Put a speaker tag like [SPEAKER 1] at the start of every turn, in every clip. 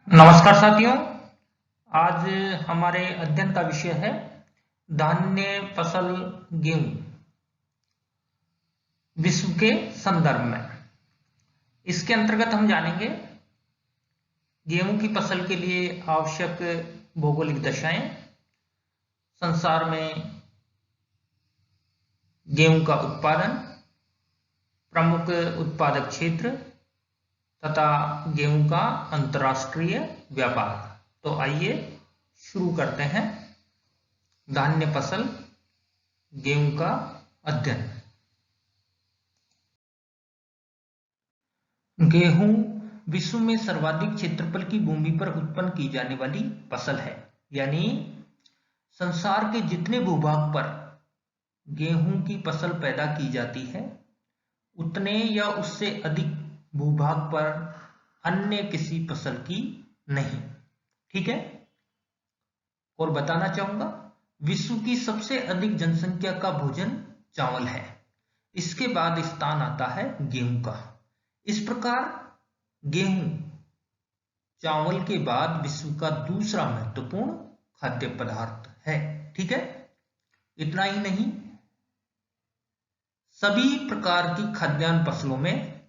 [SPEAKER 1] नमस्कार साथियों। आज हमारे अध्ययन का विषय है धान्य फसल गेहूं विश्व के संदर्भ में। इसके अंतर्गत हम जानेंगे गेहूं की फसल के लिए आवश्यक भौगोलिक दशाएं, संसार में गेहूं का उत्पादन, प्रमुख उत्पादक क्षेत्र तथा गेहूं का अंतर्राष्ट्रीय व्यापार। तो आइए शुरू करते हैं धान्य फसल गेहूं का अध्ययन। गेहूं विश्व में सर्वाधिक क्षेत्रफल की भूमि पर उत्पन्न की जाने वाली फसल है। यानी संसार के जितने भूभाग पर गेहूं की फसल पैदा की जाती है उतने या उससे अधिक भूभाग पर अन्य किसी फसल की नहीं। ठीक है। और बताना चाहूंगा विश्व की सबसे अधिक जनसंख्या का भोजन चावल है। इसके बाद स्थान आता है गेहूं का। इस प्रकार गेहूं चावल के बाद विश्व का दूसरा महत्वपूर्ण खाद्य पदार्थ है। ठीक है। इतना ही नहीं, सभी प्रकार की खाद्यान्न फसलों में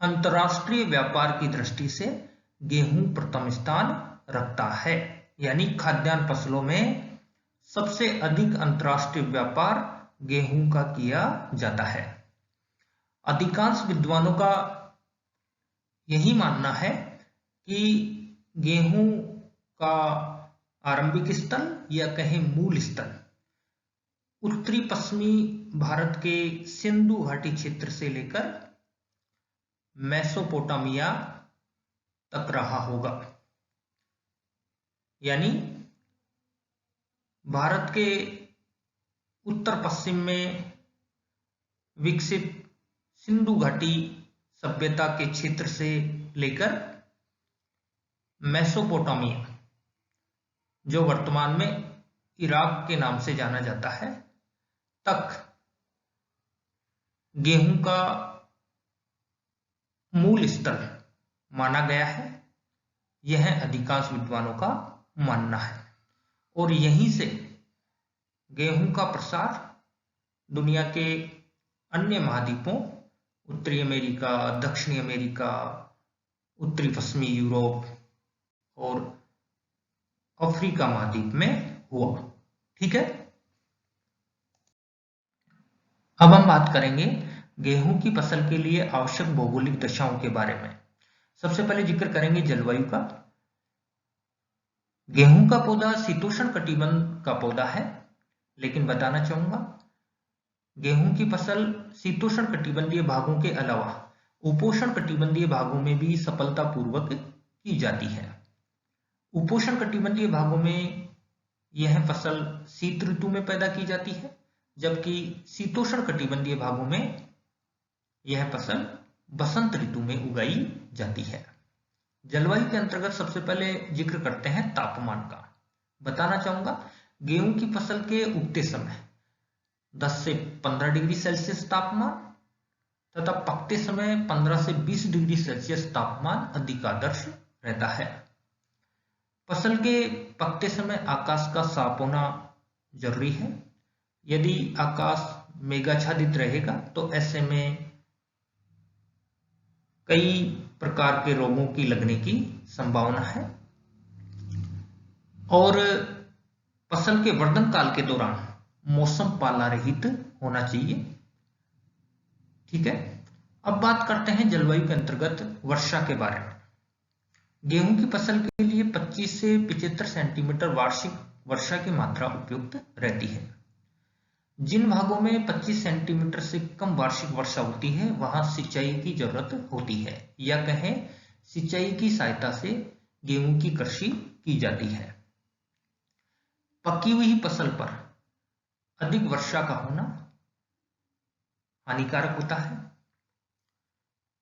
[SPEAKER 1] अंतर्राष्ट्रीय व्यापार की दृष्टि से गेहूं प्रथम स्थान रखता है। यानी खाद्यान्न फसलों में सबसे अधिक अंतर्राष्ट्रीय व्यापार गेहूं का किया जाता है। अधिकांश विद्वानों का यही मानना है कि गेहूं का आरंभिक स्थल या कहें मूल स्थल उत्तरी पश्चिमी भारत के सिंधु घाटी क्षेत्र से लेकर मेसोपोटामिया तक रहा होगा। यानी भारत के उत्तर पश्चिम में विकसित सिंधु घाटी सभ्यता के क्षेत्र से लेकर मेसोपोटामिया, जो वर्तमान में इराक के नाम से जाना जाता है, तक गेहूं का मूल स्थल माना गया है। यह अधिकांश विद्वानों का मानना है। और यहीं से गेहूं का प्रसार दुनिया के अन्य महाद्वीपों, उत्तरी अमेरिका, दक्षिणी अमेरिका, उत्तरी पश्चिमी यूरोप और अफ्रीका महाद्वीप में हुआ। ठीक है। अब हम बात करेंगे गेहूं की फसल के लिए आवश्यक भौगोलिक दशाओं के बारे में। सबसे पहले जिक्र करेंगे जलवायु का। गेहूं का पौधा शीतोष्ण कटिबंध का पौधा है, लेकिन बताना चाहूंगा गेहूं की फसल शीतोष्ण कटिबंधीय भागों के अलावा उपोष्ण कटिबंधीय भागों में भी सफलतापूर्वक की जाती है। उपोष्ण कटिबंधीय भागों में यह फसल शीत ऋतु में पैदा की जाती है, जबकि शीतोष्ण कटिबंधीय भागों में यह फसल बसंत ऋतु में उगाई जाती है। जलवायु के अंतर्गत सबसे पहले जिक्र करते हैं तापमान का। बताना चाहूंगा गेहूं की फसल के उगते समय 10 से 15 डिग्री सेल्सियस तापमान तथा पकते समय 15 से 20 डिग्री सेल्सियस तापमान अधिक आदर्श रहता है। फसल के पकते समय आकाश का साफ होना जरूरी है। यदि आकाश मेघाच्छादित रहेगा तो ऐसे में कई प्रकार के रोगों की लगने की संभावना है। और फसल के वर्धन काल के दौरान मौसम पाला रहित होना चाहिए। ठीक है। अब बात करते हैं जलवायु के अंतर्गत वर्षा के बारे में। गेहूं की फसल के लिए 25 से 75 सेंटीमीटर वार्षिक वर्षा की मात्रा उपयुक्त रहती है। जिन भागों में 25 सेंटीमीटर से कम वार्षिक वर्षा होती है वहां सिंचाई की जरूरत होती है, या कहें सिंचाई की सहायता से गेहूं की कृषि की जाती है। पकी हुई फसल पर अधिक वर्षा का होना हानिकारक होता है।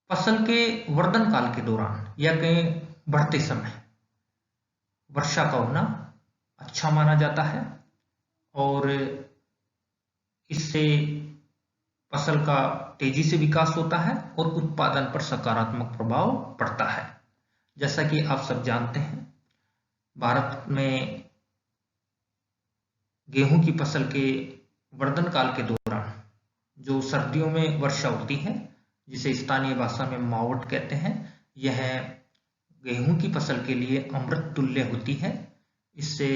[SPEAKER 1] फसल के वर्धन काल के दौरान या कहें बढ़ते समय वर्षा का होना अच्छा माना जाता है और इससे फसल का तेजी से विकास होता है और उत्पादन पर सकारात्मक प्रभाव पड़ता है। जैसा कि आप सब जानते हैं, भारत में गेहूं की फसल के वर्धन काल के दौरान जो सर्दियों में वर्षा होती है, जिसे स्थानीय भाषा में मावट कहते हैं, यह गेहूं की फसल के लिए अमृत तुल्य होती है। इससे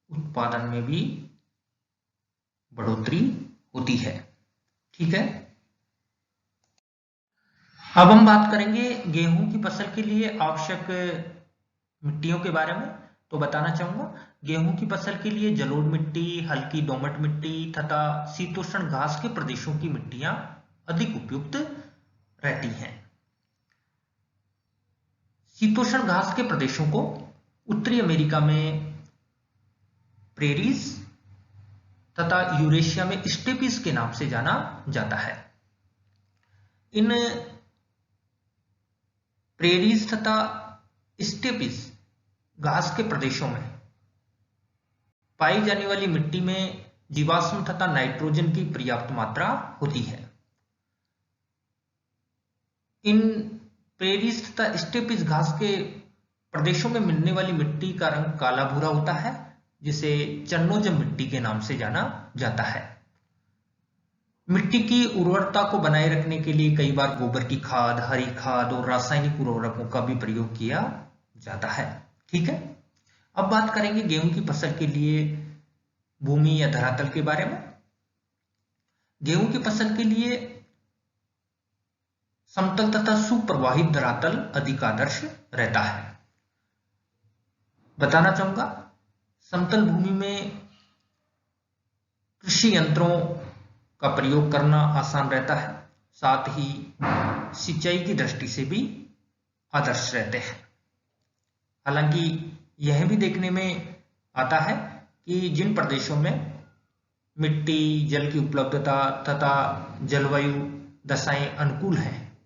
[SPEAKER 1] उत्पादन में भी बढ़ोतरी होती है। ठीक है, अब हम बात करेंगे गेहूं की फसल के लिए आवश्यक मिट्टियों के बारे में। तो बताना चाहूंगा, गेहूं की फसल के लिए जलोढ़ मिट्टी, हल्की दोमट मिट्टी तथा शीतोष्ण घास के प्रदेशों की मिट्टियां अधिक उपयुक्त रहती हैं। शीतोष्ण घास के प्रदेशों को उत्तरी अमेरिका में प्रेरीज तथा यूरेशिया में स्टेपीज के नाम से जाना जाता है। इन प्रेरीज तथा स्टेपीज घास के प्रदेशों में पाई जाने वाली मिट्टी में जीवाश्म तथा नाइट्रोजन की पर्याप्त मात्रा होती है। इन प्रेरीज तथा स्टेपीज घास के प्रदेशों में मिलने वाली मिट्टी का रंग काला भूरा होता है, जिसे चन्नोजम मिट्टी के नाम से जाना जाता है। मिट्टी की उर्वरता को बनाए रखने के लिए कई बार गोबर की खाद, हरी खाद और रासायनिक उर्वरकों का भी प्रयोग किया जाता है। ठीक है, अब बात करेंगे गेहूं की फसल के लिए भूमि या धरातल के बारे में। गेहूं की फसल के लिए समतल तथा सुप्रवाहित धरातल अधिक आदर्श रहता है। बताना चाहूंगा, समतल भूमि में कृषि यंत्रों का प्रयोग करना आसान रहता है, साथ ही सिंचाई की दृष्टि से भी आदर्श रहते हैं। हालांकि यह भी देखने में आता है कि जिन प्रदेशों में मिट्टी, जल की उपलब्धता तथा जलवायु दशाएं अनुकूल हैं,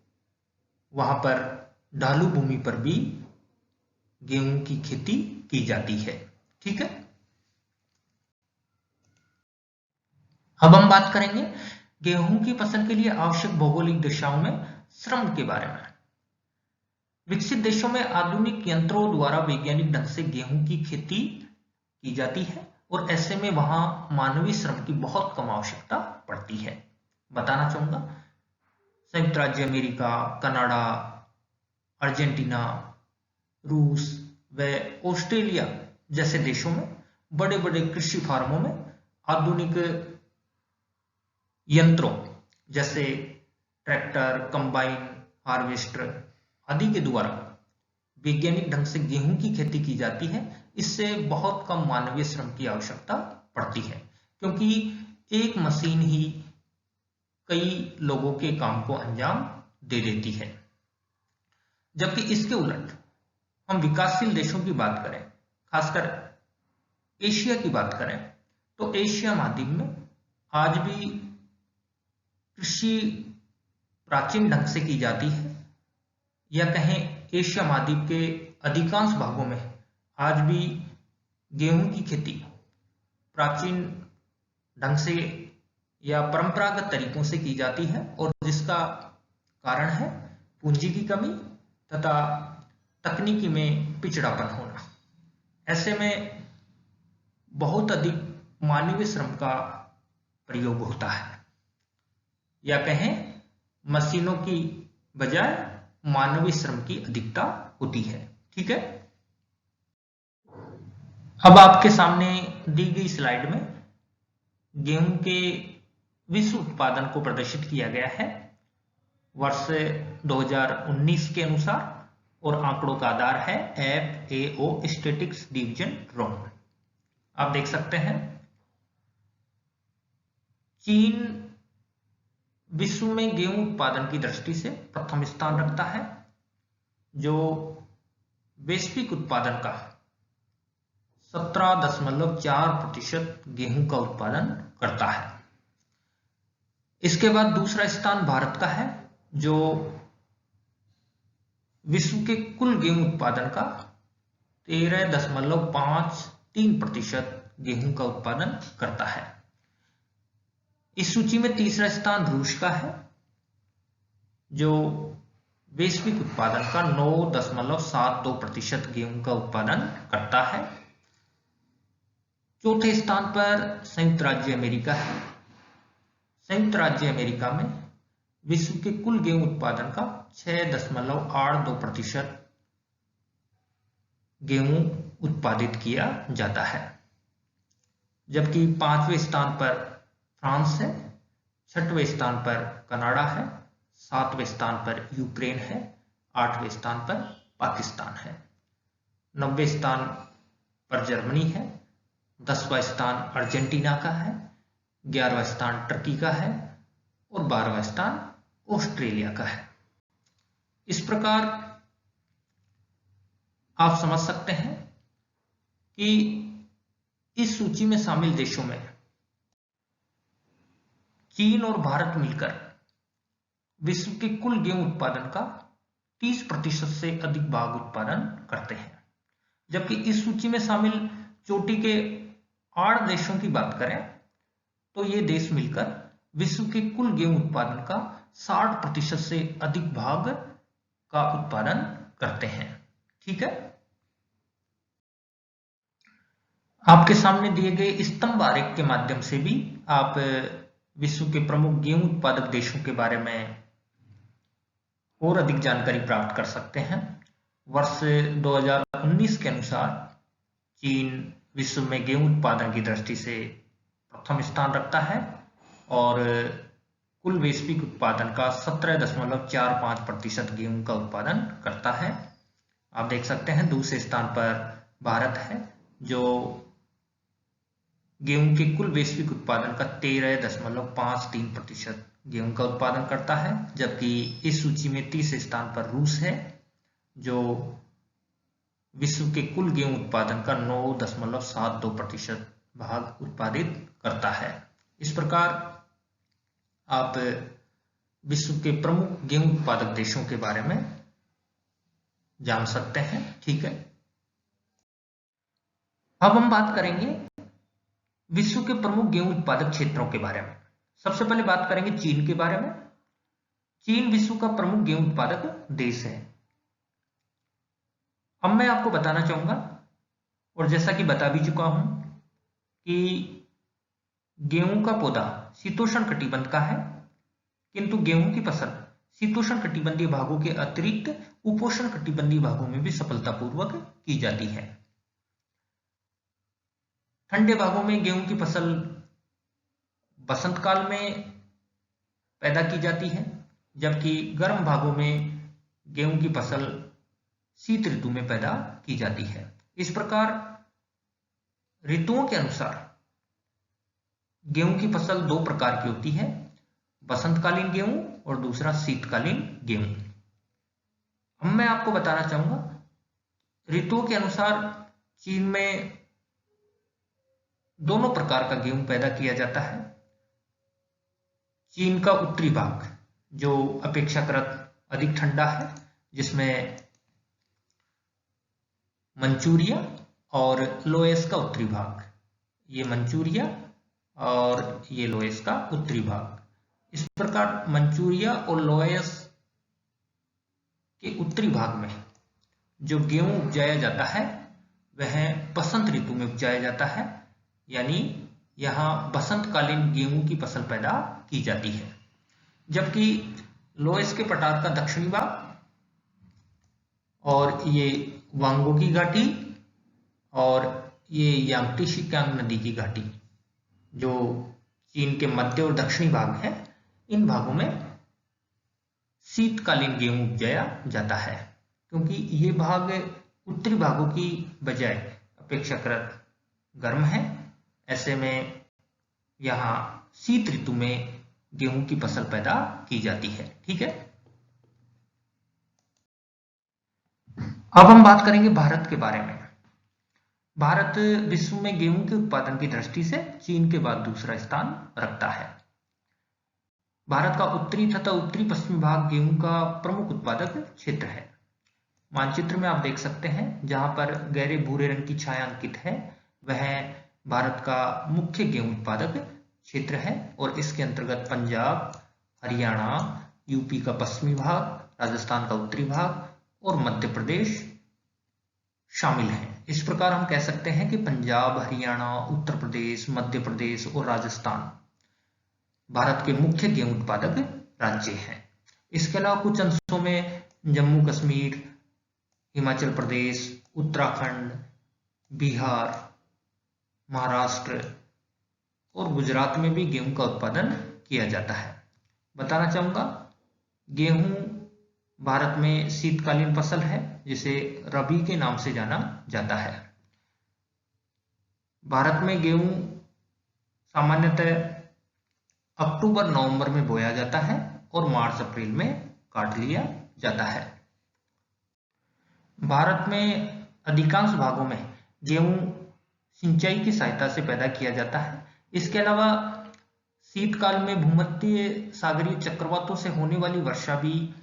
[SPEAKER 1] वहां पर ढालू भूमि पर भी गेहूं की खेती की जाती है। ठीक है, अब हम बात करेंगे गेहूं की फसल के लिए आवश्यक भौगोलिक दिशाओं में श्रम के बारे में। विकसित देशों में आधुनिक यंत्रों द्वारा वैज्ञानिक ढंग से गेहूं की खेती की जाती है और ऐसे में वहां मानवीय श्रम की बहुत कम आवश्यकता पड़ती है। बताना चाहूंगा, संयुक्त राज्य अमेरिका, कनाडा, अर्जेंटीना, रूस व ऑस्ट्रेलिया जैसे देशों में बड़े बड़े कृषि फार्मों में आधुनिक यंत्रों जैसे ट्रैक्टर, कंबाइन, हार्वेस्टर आदि के द्वारा वैज्ञानिक ढंग से गेहूं की खेती की जाती है। इससे बहुत कम मानवीय श्रम की आवश्यकता पड़ती है, क्योंकि एक मशीन ही कई लोगों के काम को अंजाम दे देती है। जबकि इसके उलट हम विकासशील देशों की बात करें, खासकर एशिया की बात करें, तो एशिया महाद्वीप में आज भी कृषि प्राचीन ढंग से की जाती है, या कहें एशिया महाद्वीप के अधिकांश भागों में आज भी गेहूं की खेती प्राचीन ढंग से या परंपरागत तरीकों से की जाती है, और जिसका कारण है पूंजी की कमी तथा तकनीकी में पिछड़ापन होना। ऐसे में बहुत अधिक मानवीय श्रम का प्रयोग होता है, या कहें मशीनों की बजाय मानवीय श्रम की अधिकता होती है। ठीक है, अब आपके सामने दी गई स्लाइड में गेहूं के विश्व उत्पादन को प्रदर्शित किया गया है वर्ष 2019 के अनुसार, और आंकड़ों का आधार है FAO स्टैटिस्टिक्स डिवीजन रोम। आप देख सकते हैं चीन विश्व में गेहूं उत्पादन की दृष्टि से प्रथम स्थान रखता है, जो वैश्विक उत्पादन का 17.4% गेहूं का उत्पादन करता है। इसके बाद दूसरा स्थान भारत का है, जो विश्व के कुल गेहूं उत्पादन का 13.53% गेहूं का उत्पादन करता है। इस सूची में तीसरा स्थान रूस का है, जो वैश्विक उत्पादन का 9.72% गेहूं का उत्पादन करता है। चौथे स्थान पर संयुक्त राज्य अमेरिका है। संयुक्त राज्य अमेरिका में विश्व के कुल गेहूं उत्पादन का 6.82% गेहूं उत्पादित किया जाता है। जबकि 5वें स्थान पर फ्रांस है, 6वें स्थान पर कनाडा है, 7वें स्थान पर यूक्रेन है, 8वें स्थान पर पाकिस्तान है, 9वें स्थान पर जर्मनी है, 10वां स्थान अर्जेंटीना का है, 11वां स्थान टर्की का है और 12वां स्थान ऑस्ट्रेलिया का है। इस प्रकार आप समझ सकते हैं कि इस सूची में शामिल देशों में चीन और भारत मिलकर विश्व के कुल गेहूं उत्पादन का 30% से अधिक भाग उत्पादन करते हैं। जबकि इस सूची में शामिल चोटी के 8 देशों की बात करें तो ये देश मिलकर विश्व के कुल गेहूं उत्पादन का 60% से अधिक भाग का उत्पादन करते हैं। ठीक है, आपके सामने दिए गए स्तंभ आरेख के माध्यम से भी आप विश्व के प्रमुख गेहूं उत्पादक देशों के बारे में और अधिक जानकारी प्राप्त कर सकते हैं। वर्ष 2019 के अनुसार चीन विश्व में गेहूं उत्पादन की दृष्टि से प्रथम स्थान रखता है और कुल वैश्विक उत्पादन का 17.45% गेहूं का उत्पादन करता है। आप देख सकते हैं दूसरे स्थान पर भारत है जो गेहूं के कुल वैश्विक उत्पादन का 13.53% गेहूं का उत्पादन करता है। जबकि इस सूची में तीसरे स्थान पर रूस है जो विश्व के कुल गेहूं उत्पादन का 9.72% भाग उत्पादित करता है। इस प्रकार आप विश्व के प्रमुख गेहूं उत्पादक देशों के बारे में जान सकते हैं। ठीक है, अब हम बात करेंगे विश्व के प्रमुख गेहूं उत्पादक क्षेत्रों के बारे में। सबसे पहले बात करेंगे चीन के बारे में। चीन विश्व का प्रमुख गेहूं उत्पादक देश है। अब मैं आपको बताना चाहूंगा और जैसा कि बता भी चुका हूं कि गेहूं का पौधा शीतोष्ण कटिबंध का है, किंतु गेहूं की फसल शीतोष्ण कटिबंधीय भागों के अतिरिक्त उपोष्ण कटिबंधीय भागों में भी सफलतापूर्वक की जाती है। ठंडे भागों में गेहूं की फसल बसंत काल में पैदा की जाती है, जबकि गर्म भागों में गेहूं की फसल शीत ऋतु में पैदा की जाती है। इस प्रकार ऋतुओं के अनुसार गेहूं की फसल 2 प्रकार की होती है, बसंतकालीन गेहूं और दूसरा शीतकालीन गेहूं। अब मैं आपको बताना चाहूंगा ऋतुओं के अनुसार चीन में दोनों प्रकार का गेहूं पैदा किया जाता है। चीन का उत्तरी भाग जो अपेक्षाकृत अधिक ठंडा है, जिसमें मंचूरिया और लोएस का उत्तरी भाग, ये मंचूरिया और ये लोएस का उत्तरी भाग। इस प्रकार मंचूरिया और लोएस के उत्तरी भाग में जो गेहूं उपजाया जाता है वह बसंत ऋतु में उपजाया जाता है, यानी यहां बसंतकालीन गेहूं की फसल पैदा की जाती है। जबकि लोएस के पठार का दक्षिणी भाग और ये वांगो की घाटी और ये यांगटी शिकियांग नदी की घाटी जो चीन के मध्य और दक्षिणी भाग है, इन भागों में शीतकालीन गेहूं उपजाया जाता है, क्योंकि ये भाग उत्तरी भागों की बजाय अपेक्षाकृत गर्म है। ऐसे में यहां शीत ऋतु में गेहूं की फसल पैदा की जाती है। ठीक है, अब हम बात करेंगे भारत के बारे में। भारत विश्व में गेहूं के उत्पादन की दृष्टि से चीन के बाद दूसरा स्थान रखता है। भारत का उत्तरी तथा उत्तरी पश्चिमी भाग गेहूं का प्रमुख उत्पादक क्षेत्र है। मानचित्र में आप देख सकते हैं जहां पर गहरे भूरे रंग की छाया अंकित है, वह भारत का मुख्य गेहूं उत्पादक क्षेत्र है और इसके अंतर्गत पंजाब, हरियाणा, यूपी का पश्चिमी भाग, राजस्थान का उत्तरी भाग और मध्य प्रदेश शामिल हैं। इस प्रकार हम कह सकते हैं कि पंजाब, हरियाणा, उत्तर प्रदेश, मध्य प्रदेश और राजस्थान भारत के मुख्य गेहूं उत्पादक राज्य हैं। इसके अलावा कुछ अंशों में जम्मू कश्मीर, हिमाचल प्रदेश, उत्तराखंड, बिहार, महाराष्ट्र और गुजरात में भी गेहूं का उत्पादन किया जाता है। बताना चाहूंगा, गेहूं भारत में शीतकालीन फसल है जिसे रबी के नाम से जाना जाता है। भारत में गेहूं सामान्यतः अक्टूबर-नवंबर में बोया जाता है और मार्च-अप्रैल में काट लिया जाता है। भारत में अधिकांश भागों में गेहूं सिंचाई की सहायता से पैदा किया जाता है। इसके अलावा शीतकाल में भूमध्य सागरीय चक्रवातों से होने वाली वर्षा भी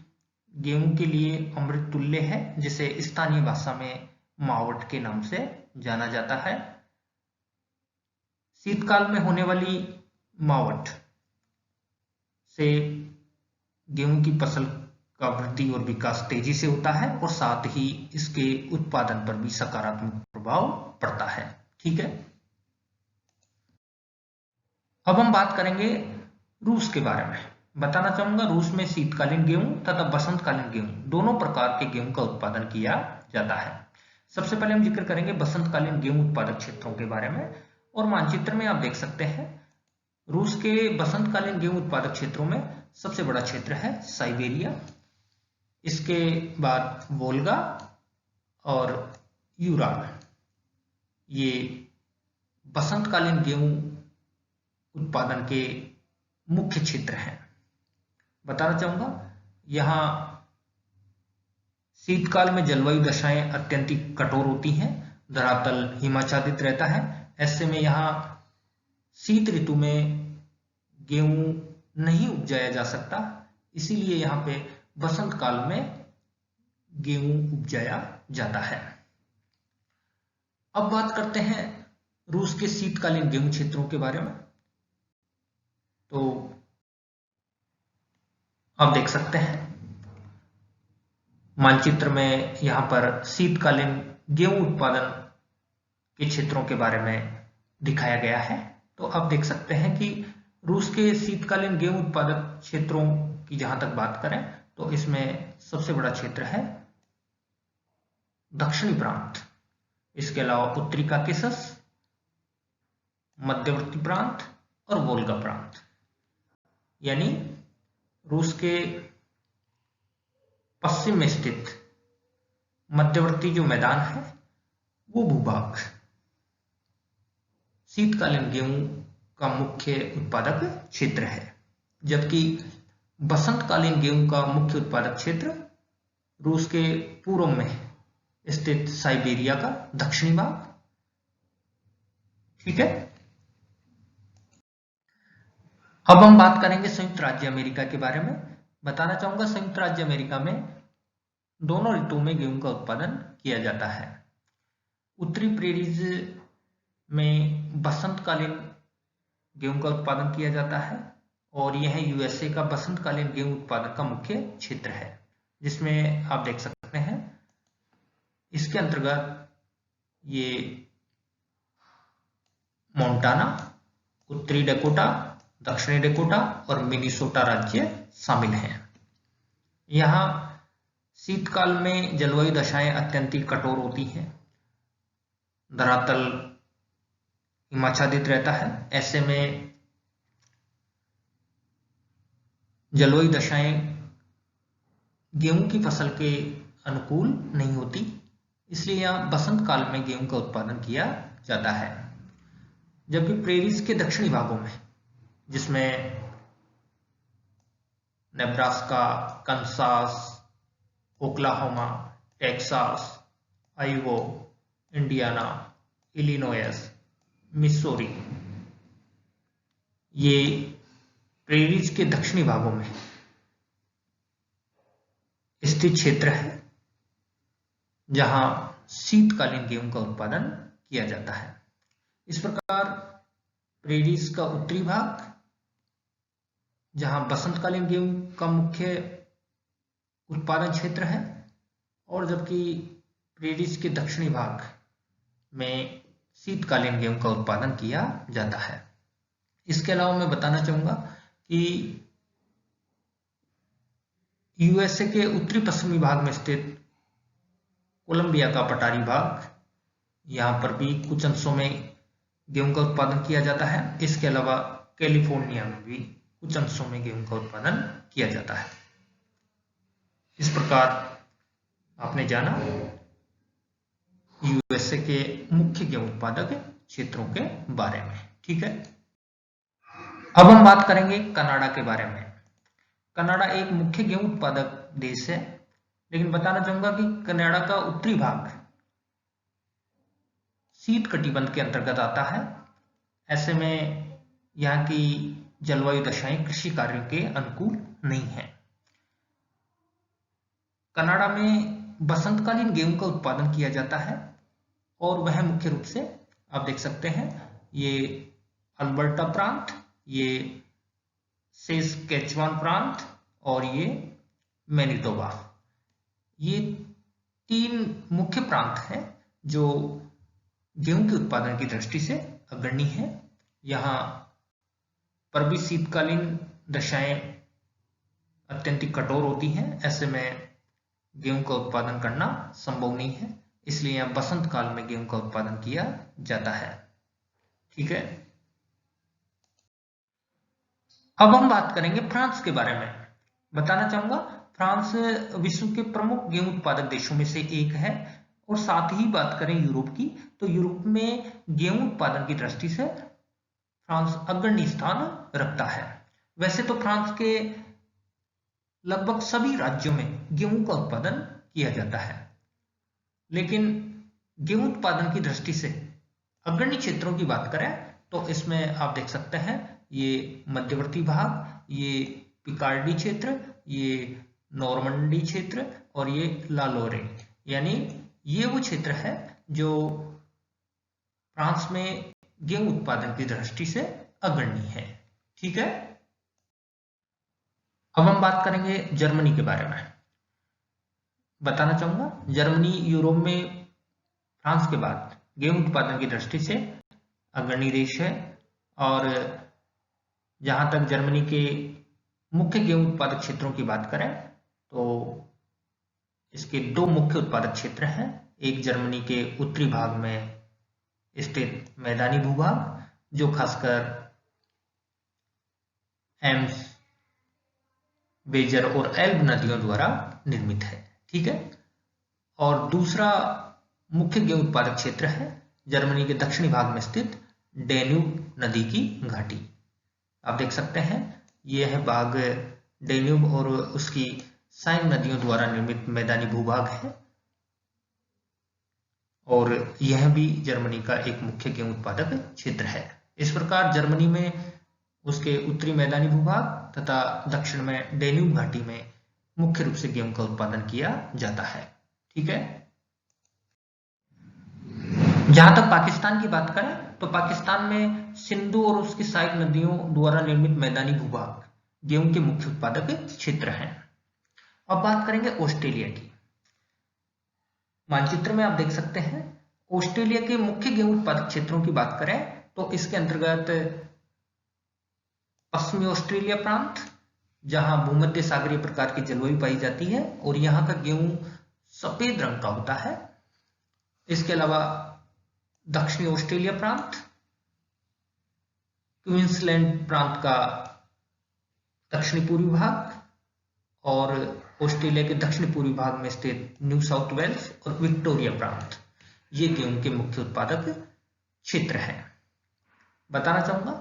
[SPEAKER 1] गेहूं के लिए अमृत तुल्य है, जिसे स्थानीय भाषा में मावट के नाम से जाना जाता है। शीतकाल में होने वाली मावट से गेहूं की फसल का वृद्धि और विकास तेजी से होता है और साथ ही इसके उत्पादन पर भी सकारात्मक प्रभाव पड़ता है। ठीक है, अब हम बात करेंगे रूस के बारे में। बताना चाहूंगा, रूस में शीतकालीन गेहूं तथा बसंतकालीन गेहूं दोनों प्रकार के गेहूं का उत्पादन किया जाता है। सबसे पहले हम जिक्र करेंगे बसंतकालीन गेहूं उत्पादक क्षेत्रों के बारे में। और मानचित्र में आप देख सकते हैं, रूस के बसंतकालीन गेहूं उत्पादक क्षेत्रों में सबसे बड़ा क्षेत्र है साइबेरिया, इसके बाद वोल्गा और यूराल। ये बसंतकालीन गेहूं उत्पादन के मुख्य क्षेत्र हैं। बताना चाहूंगा, यहां शीतकाल में जलवायु दशाएं अत्यंत कठोर होती हैं, धरातल हिमाच्छादित रहता है। ऐसे में यहां शीत ऋतु में गेहूं नहीं उपजाया जा सकता, इसीलिए यहां पे बसंत काल में गेहूं उपजाया जाता है। अब बात करते हैं रूस के शीतकालीन गेहूं क्षेत्रों के बारे में। तो आप देख सकते हैं मानचित्र में, यहां पर शीतकालीन गेहूं उत्पादन के क्षेत्रों के बारे में दिखाया गया है। तो आप देख सकते हैं कि रूस के शीतकालीन गेहूं उत्पादक क्षेत्रों की जहां तक बात करें तो इसमें सबसे बड़ा क्षेत्र है दक्षिणी प्रांत, इसके अलावा उत्तरी काकेशस, मध्यवर्ती प्रांत और वोल्गा प्रांत। यानी रूस के पश्चिम में स्थित मध्यवर्ती जो मैदान है वो भूभाग शीतकालीन गेहूं का मुख्य उत्पादक क्षेत्र है, जबकि बसंतकालीन गेहूं का मुख्य उत्पादक क्षेत्र रूस के पूर्व में स्थित साइबेरिया का दक्षिणी भाग। ठीक है, अब हम बात करेंगे संयुक्त राज्य अमेरिका के बारे में। बताना चाहूंगा, संयुक्त राज्य अमेरिका में दोनों ऋतुओं में गेहूं का उत्पादन किया जाता है। उत्तरी प्रेरीज में बसंतकालीन गेहूं का उत्पादन किया जाता है और यह यूएसए का बसंतकालीन गेहूं उत्पादन का मुख्य क्षेत्र है, जिसमें आप देख सकते हैं इसके अंतर्गत ये मोंटाना, उत्तरी डकोटा, दक्षिणी डकोटा और मिनीसोटा राज्य शामिल हैं। यहां शीतकाल में जलवायु दशाएं अत्यंत कठोर होती हैं, धरातल हिमाच्छादित रहता है। ऐसे में जलवायु दशाएं गेहूं की फसल के अनुकूल नहीं होती, इसलिए यहां बसंत काल में गेहूं का उत्पादन किया जाता है। जबकि प्रेरीज के दक्षिणी भागों में, जिसमें Nebraska, Kansas, Oklahoma, Texas, Iowa, Indiana, Illinois, Missouri, ये प्रेरीज के दक्षिणी भागों में स्थित क्षेत्र है जहां शीतकालीन गेहूं का उत्पादन किया जाता है। इस प्रकार प्रेरीज का उत्तरी भाग जहां बसंतकालीन गेहूं का मुख्य उत्पादन क्षेत्र है, और जबकि प्रेरीज के दक्षिणी भाग में शीतकालीन गेहूं का उत्पादन किया जाता है। इसके अलावा मैं बताना चाहूंगा कि यूएसए के उत्तरी पश्चिमी भाग में स्थित कोलंबिया का पठारी भाग, यहाँ पर भी कुछ अंशों में गेहूं का उत्पादन किया जाता है। इसके अलावा कैलिफोर्निया में भी कुछ अंशों में गेहूं का उत्पादन किया जाता है। इस प्रकार आपने जाना यूएसए के मुख्य गेहूं उत्पादक क्षेत्रों के बारे में। ठीक है, अब हम बात करेंगे कनाडा के बारे में। कनाडा एक मुख्य गेहूं उत्पादक देश है, लेकिन बताना चाहूंगा कि कनाडा का उत्तरी भाग शीत कटिबंध के अंतर्गत आता है। ऐसे में यहाँ की जलवायु दशाएं कृषि कार्यों के अनुकूल नहीं है। कनाडा में बसंतकालीन गेहूं का उत्पादन किया जाता है, और वह मुख्य रूप से आप देख सकते हैं, ये अल्बर्टा प्रांत, ये सेस्कैचुआन प्रांत और ये मैनिटोबा, ये 3 मुख्य प्रांत हैं जो गेहूं के उत्पादन की दृष्टि से अग्रणी है। यहाँ पर भी शीतकालीन दशाएं अत्यंत कठोर होती हैं। ऐसे में गेहूं का उत्पादन करना संभव नहीं है, इसलिए यहाँ बसंत काल में गेहूं का उत्पादन किया जाता है। ठीक है, अब हम बात करेंगे फ्रांस के बारे में। बताना चाहूंगा, फ्रांस विश्व के प्रमुख गेहूं उत्पादक देशों में से एक है, और साथ ही बात करें यूरोप की, तो यूरोप में गेहूं उत्पादन की दृष्टि से फ्रांस अग्रणी स्थान रखता है। वैसे तो फ्रांस के लगभग सभी राज्यों में गेहूं का उत्पादन किया जाता है, लेकिन गेहूं उत्पादन की दृष्टि से अग्रणी क्षेत्रों की बात करें तो इसमें आप देख सकते हैं, ये मध्यवर्ती भाग, ये पिकार्डी क्षेत्र, ये नॉर्मंडी क्षेत्र और ये लालोरे, यानी ये वो क्षेत्र है जो फ्रांस में गेहूं उत्पादन की दृष्टि से अग्रणी है। ठीक है, अब हम बात करेंगे जर्मनी के बारे में। बताना चाहूंगा, जर्मनी यूरोप में फ्रांस के बाद गेहूं उत्पादन की दृष्टि से अग्रणी देश है, और जहां तक जर्मनी के मुख्य गेहूं उत्पादक क्षेत्रों की बात करें तो इसके 2 मुख्य उत्पादक क्षेत्र हैं। एक जर्मनी के उत्तरी भाग में स्थित मैदानी भूभाग, जो खासकर एम्स, बेजर और एल्ब नदियों द्वारा निर्मित है। ठीक है, और दूसरा मुख्य गेहूं उत्पादक क्षेत्र है जर्मनी के दक्षिणी भाग में स्थित डेन्यूब नदी की घाटी। आप देख सकते हैं, यह है भाग डेन्यूब और उसकी साइन नदियों द्वारा निर्मित मैदानी भूभाग है, और यह भी जर्मनी का एक मुख्य गेहूं उत्पादक क्षेत्र है। इस प्रकार जर्मनी में उसके उत्तरी मैदानी भूभाग तथा दक्षिण में डेन्यूब घाटी में मुख्य रूप से गेहूं का उत्पादन किया जाता है। ठीक है, जहां तक पाकिस्तान की बात करें तो पाकिस्तान में सिंधु और उसकी सहायक नदियों द्वारा निर्मित मैदानी भूभाग गेहूं के मुख्य उत्पादक क्षेत्र हैं। अब बात करेंगे ऑस्ट्रेलिया की। मानचित्र में आप देख सकते हैं, ऑस्ट्रेलिया के मुख्य गेहूं उत्पादक क्षेत्रों की बात करें तो इसके अंतर्गत पश्चिमी ऑस्ट्रेलिया प्रांत, जहां भूमध्य सागरीय प्रकार की जलवायु पाई जाती है और यहां का गेहूं सफेद रंग का होता है। इसके अलावा दक्षिणी ऑस्ट्रेलिया प्रांत, क्वींसलैंड प्रांत का दक्षिणी पूर्वी भाग, और ऑस्ट्रेलिया के दक्षिण पूर्वी भाग में स्थित न्यू साउथ वेल्स और विक्टोरिया प्रांत, ये गेहूं के मुख्य उत्पादक क्षेत्र हैं। बताना चाहूंगा,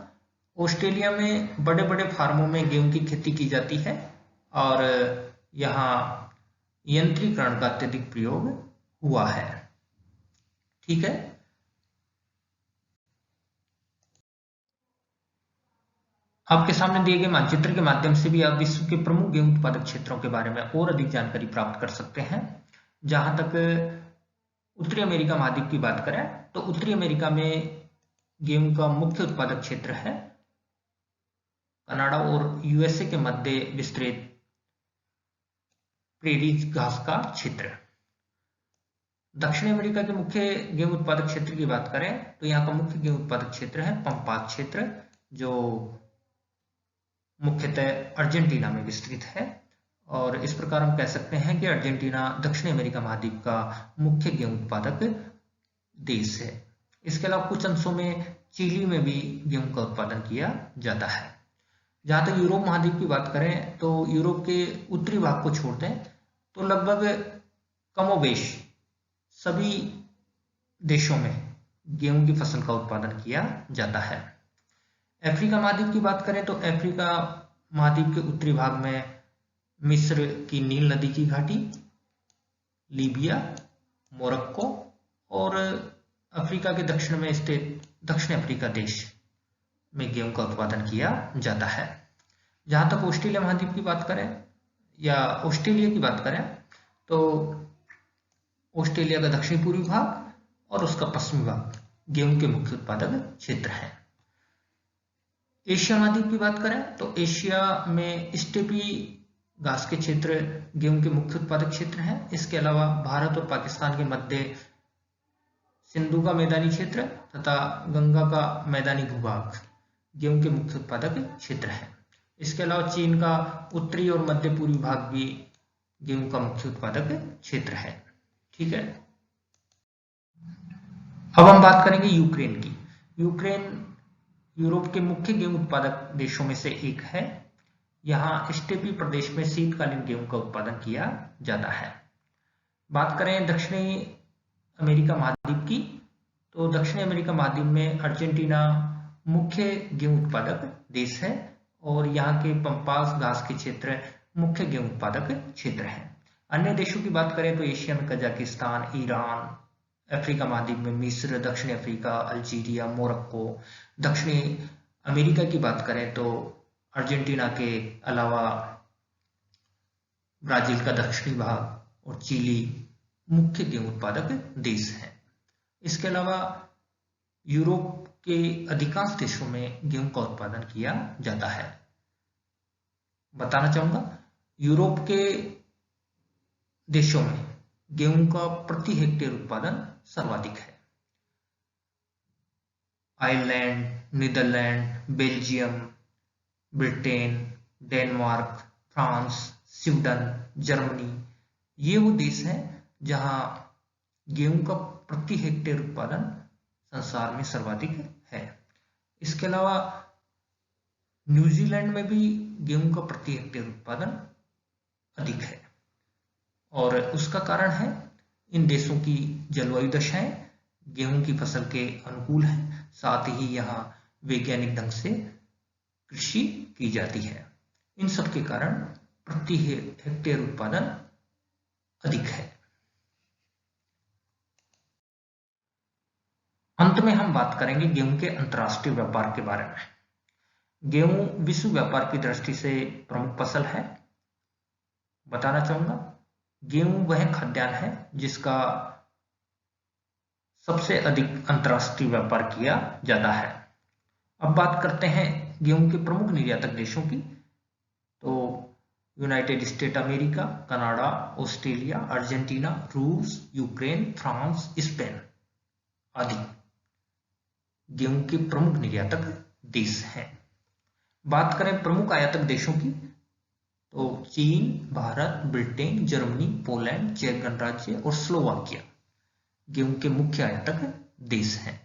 [SPEAKER 1] ऑस्ट्रेलिया में बड़े बड़े फार्मों में गेहूं की खेती की जाती है, और यहाँ यंत्रीकरण का अत्यधिक प्रयोग हुआ है। ठीक है, आपके सामने दिए गए मानचित्र के माध्यम से भी आप विश्व के प्रमुख गेहूं उत्पादक क्षेत्रों के बारे में और अधिक जानकारी प्राप्त कर सकते हैं। जहां तक उत्तरी अमेरिका महाद्वीप की बात करें तो उत्तरी अमेरिका में गेहूं का मुख्य उत्पादक क्षेत्र है कनाडा और यूएसए के मध्य विस्तृत प्रेरी घास का क्षेत्र। दक्षिण अमेरिका के मुख्य गेहूं उत्पादक क्षेत्र की बात करें तो यहाँ का मुख्य गेहूं उत्पादक क्षेत्र है पंपास क्षेत्र, जो मुख्यतः अर्जेंटीना में विस्तृत है। और इस प्रकार हम कह सकते हैं कि अर्जेंटीना दक्षिण अमेरिका महाद्वीप का मुख्य गेहूं उत्पादक देश है। इसके अलावा कुछ अंशों में चिली में भी गेहूं का उत्पादन किया जाता है। जहां तक यूरोप महाद्वीप की बात करें तो यूरोप के उत्तरी भाग को छोड़ दें तो लगभग कमोबेश सभी देशों में गेहूं की फसल का उत्पादन किया जाता है। अफ्रीका महाद्वीप की बात करें तो अफ्रीका महाद्वीप के उत्तरी भाग में मिस्र की नील नदी की घाटी, लीबिया, मोरक्को और अफ्रीका के दक्षिण में स्थित दक्षिण अफ्रीका देश में गेहूं का उत्पादन किया जाता है। जहां तक ऑस्ट्रेलिया महाद्वीप की बात करें या ऑस्ट्रेलिया की बात करें तो ऑस्ट्रेलिया का दक्षिण पूर्वी भाग और उसका पश्चिमी भाग गेहूं के मुख्य उत्पादक क्षेत्र है। एशिया महाद्वीप की बात करें तो एशिया में स्टेपी घास के क्षेत्र गेहूं के मुख्य उत्पादक क्षेत्र हैं। इसके अलावा भारत और पाकिस्तान के मध्य सिंधु का मैदानी क्षेत्र तथा गंगा का मैदानी भूभाग गेहूं के मुख्य उत्पादक क्षेत्र है। इसके अलावा चीन का उत्तरी और मध्य पूर्वी भाग भी गेहूं का मुख्य उत्पादक क्षेत्र है। ठीक है, अब हम बात करेंगे यूक्रेन की। यूक्रेन यूरोप के मुख्य गेहूं उत्पादक देशों में से एक है। यहाँ स्टेपी प्रदेश में शीतकालीन गेहूं का उत्पादन किया जाता है। बात करें दक्षिणी अमेरिका महाद्वीप की तो दक्षिणी अमेरिका महाद्वीप में अर्जेंटीना मुख्य गेहूं उत्पादक देश है और यहाँ के पंपास घास के क्षेत्र मुख्य गेहूं उत्पादक क्षेत्र है। अन्य देशों की बात करें तो एशिया में कजाकिस्तान, ईरान, अफ्रीका महाद्वीप में मिस्र, दक्षिण अफ्रीका, अल्जीरिया, मोरक्को। दक्षिणी अमेरिका की बात करें तो अर्जेंटीना के अलावा ब्राजील का दक्षिणी भाग और चिली मुख्य गेहूं उत्पादक देश हैं। इसके अलावा यूरोप के अधिकांश देशों में गेहूं का उत्पादन किया जाता है। बताना चाहूंगा यूरोप के देशों में गेहूं का प्रति हेक्टेयर उत्पादन सर्वाधिक है। Ireland, Netherlands, Belgium, Britain, Denmark, France, Sweden, Germany, ये वो देश हैं जहां गेहूं का प्रति हेक्टेयर उत्पादन संसार में सर्वाधिक है। इसके अलावा न्यूजीलैंड में भी गेहूं का प्रति हेक्टेयर उत्पादन अधिक है और उसका कारण है इन देशों की जलवायु दशाएं गेहूं की फसल के अनुकूल है, साथ ही यहाँ वैज्ञानिक ढंग से कृषि की जाती है। इन सब के कारण प्रति हेक्टेयर उत्पादन अधिक है। अंत में हम बात करेंगे गेहूं के अंतर्राष्ट्रीय व्यापार के बारे में। गेहूं विश्व व्यापार की दृष्टि से प्रमुख फसल है। बताना चाहूंगा गेहूं वह खाद्यान्न है जिसका सबसे अधिक अंतर्राष्ट्रीय व्यापार किया जाता है। अब बात करते हैं गेहूं के प्रमुख निर्यातक देशों की तो United state America, Canada, Australia, Argentina, रूस, यूक्रेन, फ्रांस, स्पेन आदि गेहूं के प्रमुख निर्यातक देश हैं। बात करें प्रमुख आयातक देशों की तो चीन, भारत, ब्रिटेन, जर्मनी, पोलैंड, चेक गणराज्य और स्लोवाकिया गेहूं के मुख्य आयातक देश हैं।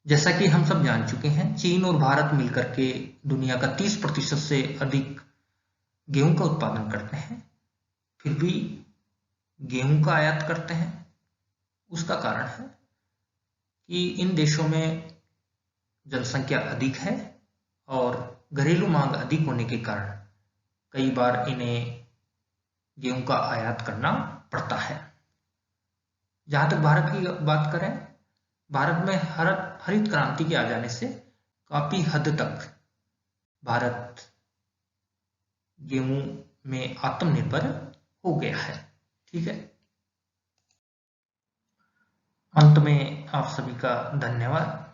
[SPEAKER 1] जैसा कि हम सब जान चुके हैं चीन और भारत मिलकर के दुनिया का 30% से अधिक गेहूं का उत्पादन करते हैं, फिर भी गेहूं का आयात करते हैं। उसका कारण है कि इन देशों में जनसंख्या अधिक है और घरेलू मांग अधिक होने के कारण कई बार इन्हें गेहूं का आयात करना पड़ता है। जहां तक भारत की बात करें, भारत में हरित क्रांति के आ जाने से काफी हद तक भारत गेहूं में आत्मनिर्भर हो गया है। ठीक है, अंत में आप सभी का धन्यवाद।